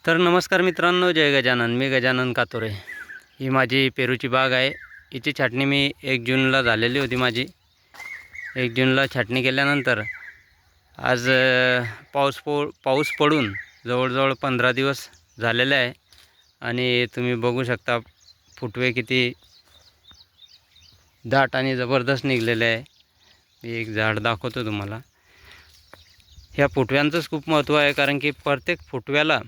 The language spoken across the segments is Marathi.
तर नमस्कार मित्रांनो, जय गजानन. मी गजानन कातोरे. ही माझी पेरूची बाग आहे. हिची छाटणी मी 1 जूनला झालेली होती माझी. 1 जूनला छाटणी केल्यानंतर आज पाऊस पडून जवळजवळ 15 दिवस झालेले आहे आणि तुम्ही बघू शकता फुटवे किती दाट आणि जबरदस्त निघलेले आहे. मी एक झाड दाखवतो तुम्हाला. ह्या फुटव्यांचंच खूप महत्त्व आहे, कारण की प्रत्येक फुटव्याला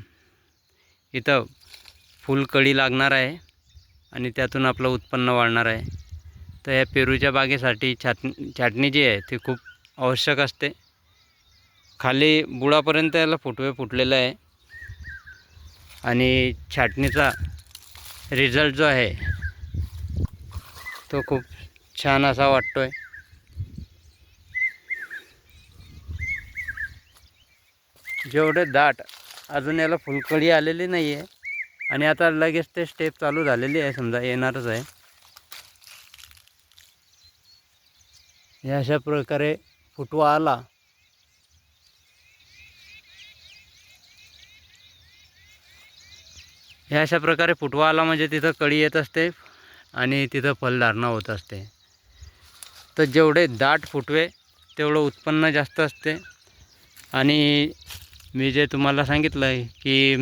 इथं फुलकळी लागणार आहे आणि त्यातून आपलं उत्पन्न वाढणार आहे. तर या पेरूच्या बागेसाठी छाटणी जी आहे ती खूप आवश्यक असते. खाली बुडापर्यंत याला फुटवे फुटलेलं आहे आणि छाटणीचा रिझल्ट जो आहे तो खूप छान असा वाटतो आहे. जेवढे दाट अजून याला फुलकळी आलेली नाही आहे आणि आता लगेच ते स्टेप चालू झालेली आहे, समजा येणारच आहे. या अशा प्रकारे फुटवा आला म्हणजे तिथं कळी येत असते आणि तिथं फलधारणा होत असते. तर जेवढे दाट फुटवे तेवढं उत्पन्न जास्त असते. आणि मी जे तुम्हाला सांगितलं आहे की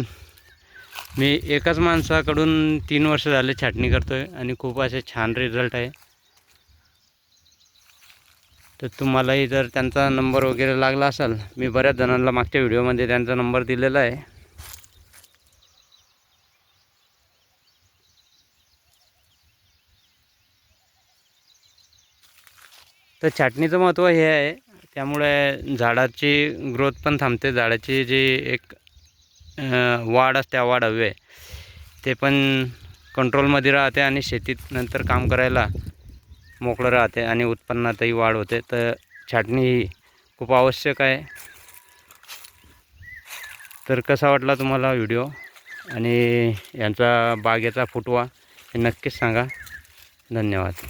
मी एकाच माणसाकडून 3 वर्ष झाले छाटणी करतो आहे आणि खूप असे छान रिझल्ट आहे. तर तुम्हालाही जर त्यांचा नंबर वगैरे लागला असेल, मी बऱ्याच जणांना मागच्या व्हिडिओमध्ये त्यांचा नंबर दिलेला आहे. तर छाटणीचं महत्त्व हे आहे, त्यामुळे झाडाची ग्रोथ पण थांबते. झाडाची जी एक वाढ असते, वाढ हवी आहे, ते पण कंट्रोलमध्ये राहते आणि शेतीत नंतर काम करायला मोकळं राहते आणि उत्पन्नातही वाढ होते. तर छाटणी ही खूप आवश्यक आहे. तर कसा वाटला तुम्हाला व्हिडिओ आणि यांचा बागेचा फुटवा हे नक्कीच सांगा. धन्यवाद.